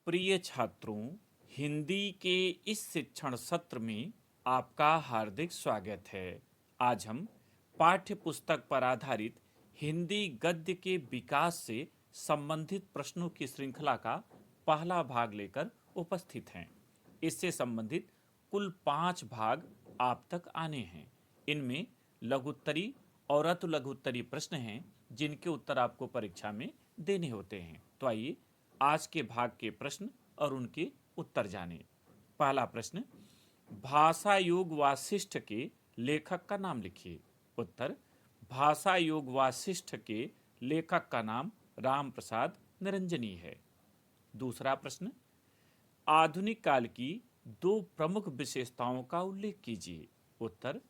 प्रिय छात्रों, हिंदी के इस शिक्षण सत्र में आपका हार्दिक स्वागत है। आज हम पाठ्य पुस्तक पर आधारित हिंदी गद्य के विकास से संबंधित प्रश्नों की श्रृंखला का पहला भाग लेकर उपस्थित हैं। इससे संबंधित कुल 5 भाग आप तक आने हैं। इनमें लघुत्तरी और अति लघुत्तरी प्रश्न हैं जिनके उत्तर आपको परीक्षा में देने होते हैं। तो आइए आज के भाग के प्रश्न और उनके उत्तर जानें। पहला प्रश्न, भाषा योग वासिष्ठ के लेखक का नाम लिखिए। उत्तर, भाषा योग वासिष्ठ के लेखक का नाम राम प्रसाद निरंजनी है। दूसरा प्रश्न, आधुनिक काल की 2 प्रमुख विशेषताओं का उल्लेख कीजिए। उत्तर,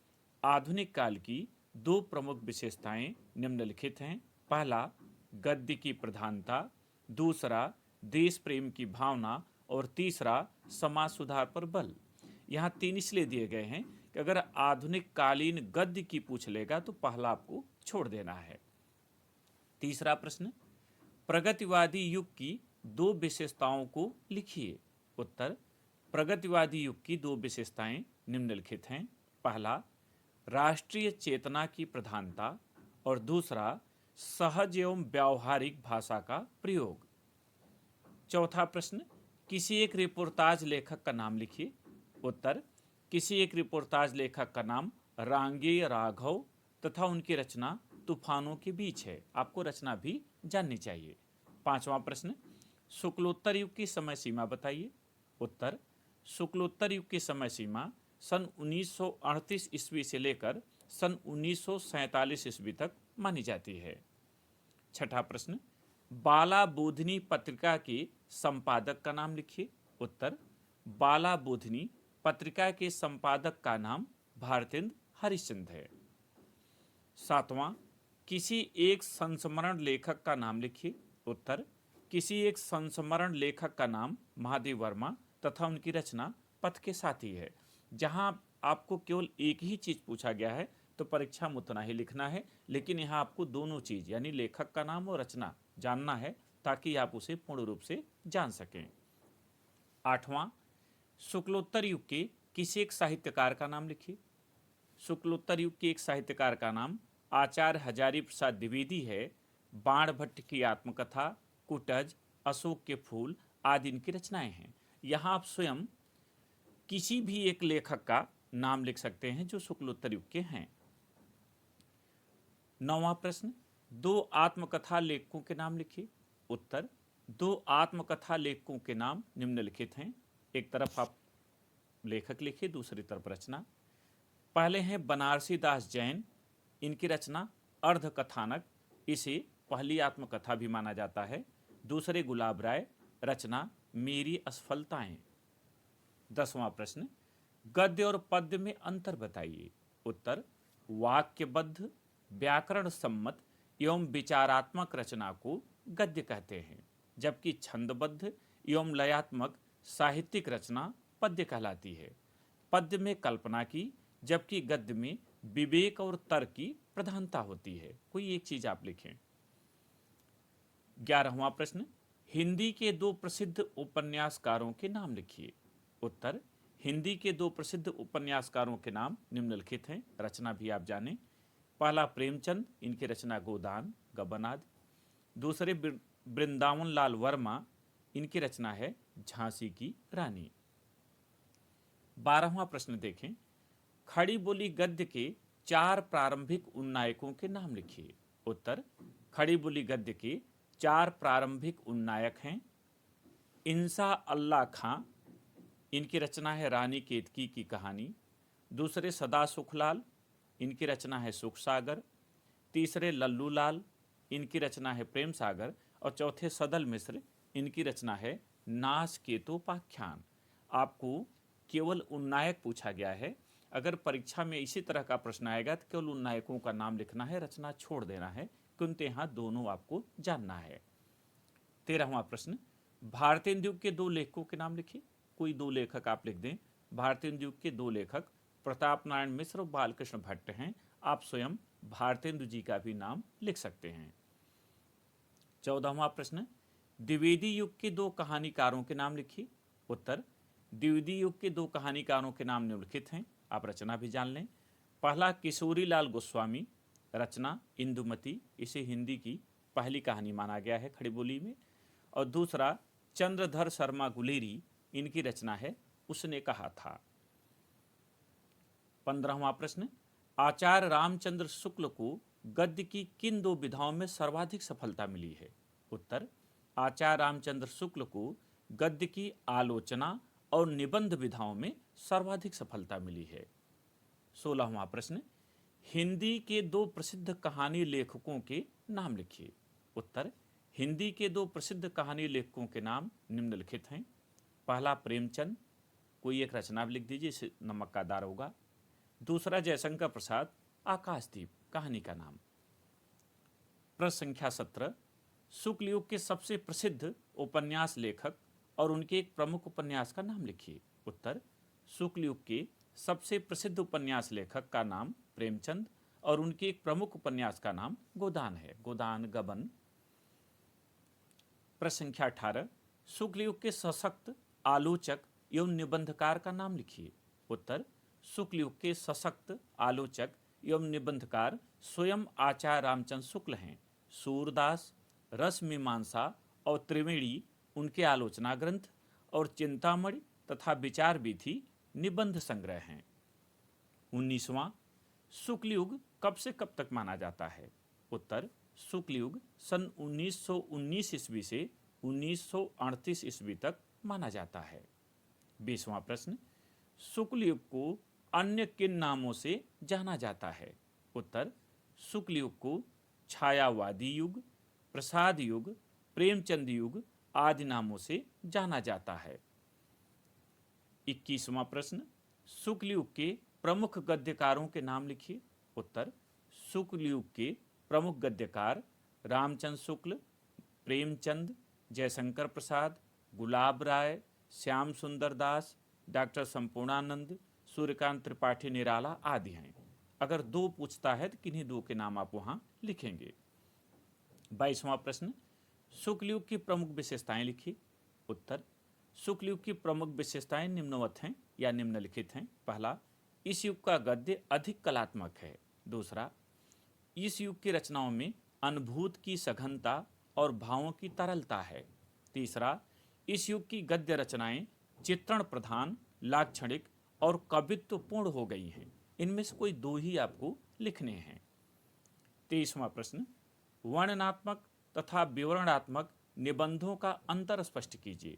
आधुनिक काल की 2 प्रमुख विशेषताएं निम्नलिखित हैं। पहला, गद्य की प्रधानता, दूसरा देश प्रेम की भावना और तीसरा समाज सुधार पर बल। यहाँ 3 इसलिए दिए गए हैं कि अगर आधुनिक कालीन गद्य की पूछ लेगा तो पहला आपको छोड़ देना है। तीसरा प्रश्न, प्रगतिवादी युग की 2 विशेषताओं को लिखिए। उत्तर, प्रगतिवादी युग की 2 विशेषताएं निम्नलिखित हैं। पहला, राष्ट्रीय चेतना की प्रधानता और दूसरा सहज एवं व्यावहारिक भाषा का प्रयोग। चौथा प्रश्न, किसी एक रिपोर्टाज लेखक का नाम लिखिए। उत्तर, किसी एक रिपोर्टाज लेखक का नाम रांगे राघव तथा उनकी रचना तूफानों के बीच है। आपको रचना भी जाननी चाहिए। पांचवा प्रश्न, शुक्लोत्तर युग की समय सीमा बताइए। उत्तर, शुक्लोत्तर युग की समय सीमा सन 1938 ईस्वी से लेकर सन 1947 ईस्वी तक मानी जाती है। छठा प्रश्न, बाला बोधिनी पत्रिका के संपादक का नाम लिखिए। उत्तर, बाला बोधिनी पत्रिका के संपादक का नाम भारतेंद्र हरिश्चंद्र है। सातवां, किसी एक संस्मरण लेखक का नाम लिखिए। उत्तर, किसी एक संस्मरण लेखक का नाम महादेव वर्मा तथा उनकी रचना पथ के साथी है। जहां आपको केवल एक ही चीज पूछा गया है तो परीक्षा में उतना ही लिखना है, लेकिन यहाँ आपको दोनों चीज यानी लेखक का नाम और रचना जानना है ताकि आप उसे पूर्ण रूप से जान सकें। आठवां, शुक्लोत्तर युग के किसी एक साहित्यकार का नाम लिखिए। शुक्लोत्तर युग के एक साहित्यकार का नाम आचार्य हजारी प्रसाद द्विवेदी है। बाण भट्ट की आत्मकथा, कुटज, अशोक के फूल आदि इनकी रचनाएं हैं। यहाँ आप स्वयं किसी भी एक लेखक का नाम लिख सकते हैं जो शुक्लोत्तर युग के हैं। नौवां प्रश्न, 2 आत्मकथा लेखकों के नाम लिखिए। उत्तर, 2 आत्मकथा लेखकों के नाम निम्नलिखित हैं। एक तरफ आप लेखक लिखिए, दूसरी तरफ रचना। पहले हैं बनारसी दास जैन, इनकी रचना अर्धकथानक, इसे पहली आत्मकथा भी माना जाता है। दूसरे गुलाब राय, रचना मेरी असफलताएं। 10वां प्रश्न, गद्य और पद्य में अंतर बताइए। उत्तर, वाक्यबद्ध, व्याकरण सम्मत एवं विचारात्मक रचना को गद्य कहते हैं, जबकि छंदबद्ध एवं लयात्मक साहित्यिक रचना पद्य कहलाती है। पद्य में कल्पना की जबकि गद्य में विवेक और तर्क की प्रधानता होती है। कोई एक चीज आप लिखें। 11वां प्रश्न, हिंदी के 2 प्रसिद्ध उपन्यासकारों के नाम लिखिए। उत्तर, हिंदी के 2 प्रसिद्ध उपन्यासकारों के नाम निम्नलिखित हैं, रचना भी आप जानें। पहला प्रेमचंद, इनकी रचना गोदान, गबन आदि। दूसरे वृंदावन लाल वर्मा, इनकी रचना है झांसी की रानी। 12वां प्रश्न देखें, खड़ी बोली गद्य के 4 प्रारंभिक उन्नायकों के नाम लिखिए। उत्तर, खड़ी बोली गद्य के 4 प्रारंभिक उन्नायक हैं। इंसा अल्लाह खां, इनकी रचना है रानी केतकी की कहानी। दूसरे सदा सुखलाल, इनकी रचना है सुख सागर। तीसरे लल्लू लाल, इनकी रचना है प्रेम सागर। और चौथे सदल मिश्र, इनकी रचना है नासकेतोपाख्यान। आपको केवल उन्नायक पूछा गया है। अगर परीक्षा में इसी तरह का प्रश्न आएगा तो केवल उन्नायकों का नाम लिखना है, रचना छोड़ देना है, क्योंकि यहाँ दोनों आपको जानना है। 13वां प्रश्न, भारतेंदु युग के 2 लेखकों के नाम लिखिए। कोई 2 लेखक आप लिख दें। भारतेंदु युग के 2 लेखक प्रताप नारायण मिश्र और बालकृष्ण भट्ट हैं। आप स्वयं भारतेंदु जी का भी नाम लिख सकते हैं। 14वां प्रश्न, द्विवेदी युग के दो कहानीकारों के नाम लिखिए। उत्तर, द्विवेदी युग के दो कहानीकारों के नाम निम्नलिखित हैं। आप रचना भी जान लें। पहला किशोरी लाल गोस्वामी, रचना इंदुमती, इसे हिंदी की पहली कहानी माना गया है खड़ी बोली में। और दूसरा चंद्रधर शर्मा गुलेरी, इनकी रचना है उसने कहा था। 15वां प्रश्न, आचार्य रामचंद्र शुक्ल को गद्य की किन दो विधाओं में सर्वाधिक सफलता मिली है? उत्तर, आचार्य रामचंद्र शुक्ल को गद्य की आलोचना और निबंध विधाओं में सर्वाधिक सफलता मिली है। 16वां प्रश्न, हिंदी के दो प्रसिद्ध कहानी लेखकों के नाम लिखिए। उत्तर, हिंदी के दो प्रसिद्ध कहानी लेखकों के नाम निम्नलिखित हैं। पहला प्रेमचंद, कोई एक रचना लिख दीजिए, इसे नमक का दार होगा। दूसरा जयशंकर प्रसाद, आकाशदीप कहानी का नाम। प्रश्न संख्या 17, शुक्ल युग के सबसे प्रसिद्ध उपन्यास लेखक और उनके एक प्रमुख उपन्यास का नाम लिखिए। उत्तर, शुक्ल युग के सबसे प्रसिद्ध उपन्यास लेखक का नाम प्रेमचंद और उनके एक प्रमुख उपन्यास का नाम गोदान है, गोदान गबन। प्रश्न संख्या 18, शुक्ल युग के सशक्त आलोचक एवं निबंधकार का नाम लिखिए। उत्तर, शुक्ल युग के सशक्त आलोचक एवं निबंधकार स्वयं आचार्य रामचंद्र शुक्ल हैं। सूरदास, रस मीमांसा और त्रिवेणी उनके आलोचना ग्रंथ और चिंतामणि तथा विचार विधि निबंध संग्रह हैं। 19वां, शुक्ल युग कब से कब तक माना जाता है? उत्तर, शुक्ल युग सन 1919 ईस्वी से 1938 ईस्वी तक माना जाता है। 20वां प्रश्न, शुक्ल युग को अन्य किन नामों से जाना जाता है? उत्तर, शुक्ल युग को छायावादी युग, प्रसाद युग, प्रेमचंद युग आदि नामों से जाना जाता है। 21वां प्रश्न, शुक्ल युग के प्रमुख गद्यकारों के नाम लिखिए। उत्तर, शुक्ल युग के प्रमुख गद्यकार रामचंद्र शुक्ल, प्रेमचंद, जयशंकर प्रसाद, गुलाब राय, श्याम सुंदर दास, डॉक्टर संपूर्णानंद, सूर्यकांत त्रिपाठी निराला आदि हैं। अगर दो पूछता है तो किन्हीं दो के नाम आप वहां लिखेंगे। 22वां प्रश्न, शुक्ल युग की प्रमुख विशेषताएं लिखिए। उत्तर, शुक्ल युग की प्रमुख विशेषताएं निम्नवत हैं या निम्नलिखित हैं। पहला, इस युग का गद्य अधिक कलात्मक है। दूसरा, इस युग की रचनाओं में अनुभूत की सघनता और भावों की तरलता है। तीसरा, इस युग की गद्य रचनाएं चित्रण प्रधान, लाक्षणिक और कवित्वपूर्ण हो गई हैं। इनमें से कोई दो ही आपको लिखने हैं। 23वां प्रश्न, वर्णनात्मक तथा विवरणात्मक निबंधों का अंतर स्पष्ट कीजिए।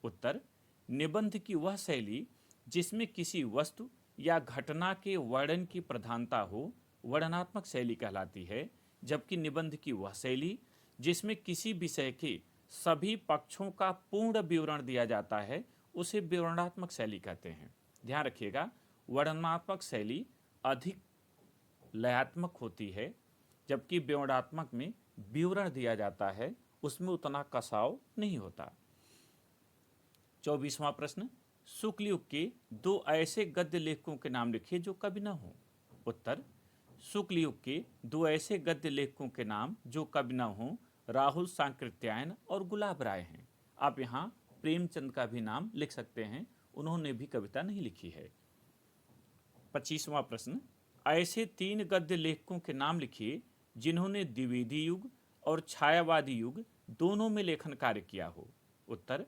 उत्तर, निबंध की वह शैली जिसमें किसी वस्तु या घटना के वर्णन की प्रधानता हो वर्णनात्मक शैली कहलाती है, जबकि निबंध की वह शैली जिसमें किसी विषय के सभी पक्षों का पूर्ण विवरण दिया जाता है उसे विवरणात्मक शैली कहते हैं। ध्यान रखिएगा, वर्णनात्मक शैली अधिक लयात्मक होती है, जबकि विवरणात्मक में विवरण दिया जाता है, उसमें उतना कसाव नहीं होता। 24वां प्रश्न, शुक्ल युग के दो ऐसे गद्य लेखकों के नाम लिखिए जो कवि न हो। उत्तर, शुक्ल युग के दो ऐसे गद्य लेखकों के नाम जो कवि न हो राहुल सांकृत्यायन और गुलाब राय हैं। आप यहाँ प्रेमचंद का भी नाम लिख सकते हैं, उन्होंने भी कविता नहीं लिखी है। 25वां प्रश्न, ऐसे तीन गद्य लेखकों के नाम लिखिए जिन्होंने द्विवेदी युग और छायावादी युग दोनों में लेखन कार्य किया हो। उत्तर,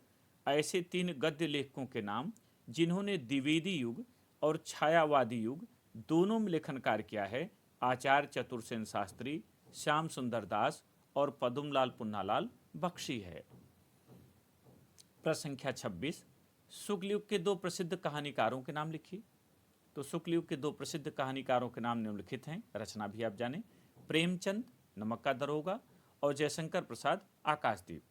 ऐसे तीन गद्य लेखकों के नाम जिन्होंने द्विवेदी युग और छायावादी युग दोनों में लेखन कार्य किया है आचार्य चतुर्सेन शास्त्री, श्याम सुंदर दास और पदुमलाल पुन्नालाल बख्शी है। प्रश्न संख्या 26, शुक्ल युग के दो प्रसिद्ध कहानीकारों के नाम लिखिए। तो शुक्ल युग के दो प्रसिद्ध कहानीकारों के नाम निम्नलिखित हैं, रचना भी आप जानें। प्रेमचंद, नमक का दरोगा, और जयशंकर प्रसाद, आकाशदीप।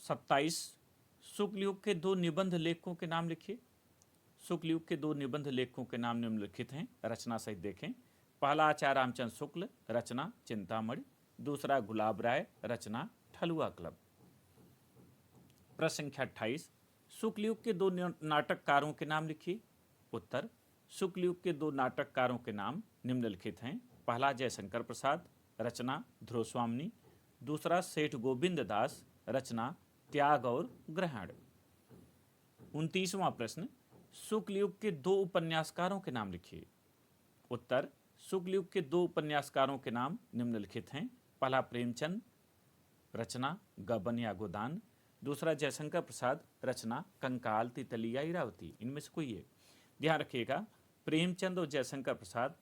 27, शुक्ल युग के दो निबंध लेखकों के नाम लिखिए। शुक्ल युग के दो निबंध लेखकों के नाम निम्नलिखित हैं, रचना सहित देखें। पहला आचार्य रामचंद्र शुक्ल, रचना चिंतामणि। दूसरा गुलाब राय, रचना ठलुआ क्लब। प्रश्न संख्या 28, शुक्ल युग के दो नाटककारों के नाम लिखिए। उत्तर, शुक्ल युग के दो नाटककारों के नाम निम्नलिखित हैं। पहला जयशंकर प्रसाद, रचना ध्रुव स्वामिनी। दूसरा सेठ गोविंद दास, रचना त्याग और ग्रहण। 29वां प्रश्न, शुक्ल युग के दो उपन्यासकारों के नाम लिखिए। उत्तर, शुक्ल युग के दो उपन्यासकारों के नाम निम्नलिखित हैं। पहला प्रेमचंद, रचना गबन या गोदान। दूसरा जयशंकर प्रसाद, रचना कंकाल, तितली या इरावती। इनमें से कोई है। ध्यान रखिएगा, प्रेमचंद और जयशंकर प्रसाद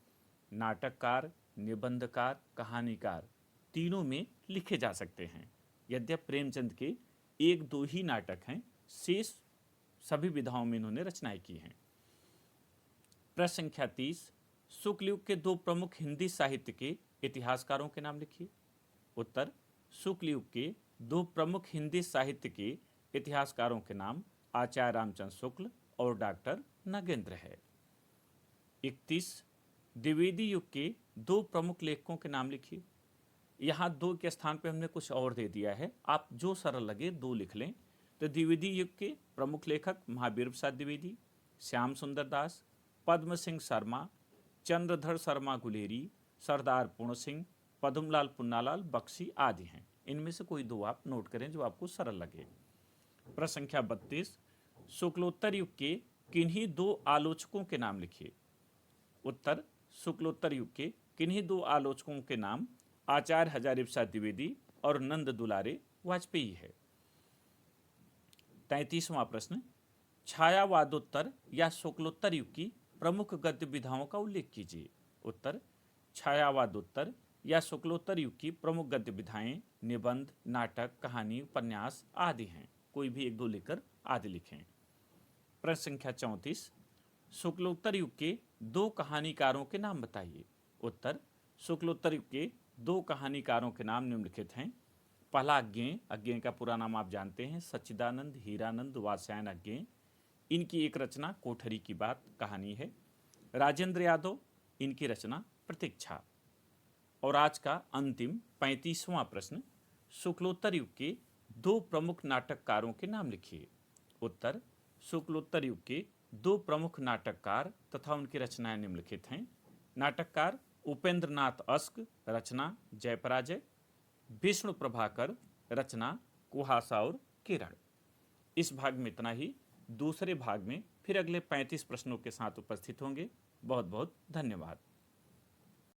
नाटककार, निबंधकार, कहानीकार तीनों में लिखे जा सकते हैं। यद्यपि प्रेमचंद के एक दो ही नाटक हैं, शेष सभी विधाओं में इन्होंने रचनाएं की हैं। प्रश्न संख्या 30, शुक्ल युग के दो प्रमुख हिंदी साहित्य के इतिहासकारों के नाम लिखिए। उत्तर, शुक्ल युग के दो प्रमुख हिंदी साहित्य के इतिहासकारों के नाम आचार्य रामचंद्र शुक्ल और डॉक्टर नगेंद्र है। 31, द्विवेदी युग के दो प्रमुख लेखकों के नाम लिखिए। यहाँ दो के स्थान पे हमने कुछ और दे दिया है, आप जो सरल लगे दो लिख लें। तो द्विवेदी युग के प्रमुख लेखक महावीर प्रसाद द्विवेदी, श्याम सुंदर दास, पद्म सिंह शर्मा, चंद्रधर शर्मा गुलेरी, सरदार पूर्ण सिंह, पद्मलाल पुन्नालाल बख्शी आदि हैं। इनमें से कोई दो आप नोट करें जो आपको सरल लगे। प्रश्न संख्या 32, शुक्लोत्तर युग के किन्हीं दो आलोचकों के नाम लिखिए। उत्तर, शुक्लोत्तर युग के किन्हीं दो आलोचकों के नाम आचार्य हजारी प्रसाद द्विवेदी और नंद दुलारे वाजपेयी है। 33वां प्रश्न, छायावादोत्तर या शुक्लोत्तर युग की प्रमुख गद्य विधाओं का उल्लेख कीजिए। उत्तर, छायावादोत्तर या शुक्लोत्तर युग की प्रमुख गद्य विधाएं निबंध, नाटक, कहानी, उपन्यास आदि हैं। कोई भी एक दो लेकर आदि लिखें। प्रश्न संख्या 34, शुक्लोत्तर युग के दो कहानीकारों के नाम बताइए। उत्तर, शुक्लोत्तर युग के दो कहानीकारों के नाम निम्नलिखित हैं। पहला अज्ञेय, अज्ञेय का पूरा नाम आप जानते हैं, सच्चिदानंद हीरानंद वात्स्यायन अज्ञेय। इनकी एक रचना कोठरी की बात कहानी है। राजेंद्र यादव, इनकी रचना प्रतीक्षा। और आज का अंतिम 35वां प्रश्न, शुक्लोत्तर युग के दो प्रमुख नाटककारों के नाम लिखिए। उत्तर, शुक्लोत्तर युग के दो प्रमुख नाटककार तथा उनकी रचनाएं निम्नलिखित हैं। नाटककार उपेंद्र नाथ अस्क, रचना जयपराजय, विष्णु प्रभाकर, रचना कुहासा और किरण। इस भाग में इतना ही। दूसरे भाग में फिर अगले 35 प्रश्नों के साथ उपस्थित होंगे। बहुत बहुत धन्यवाद।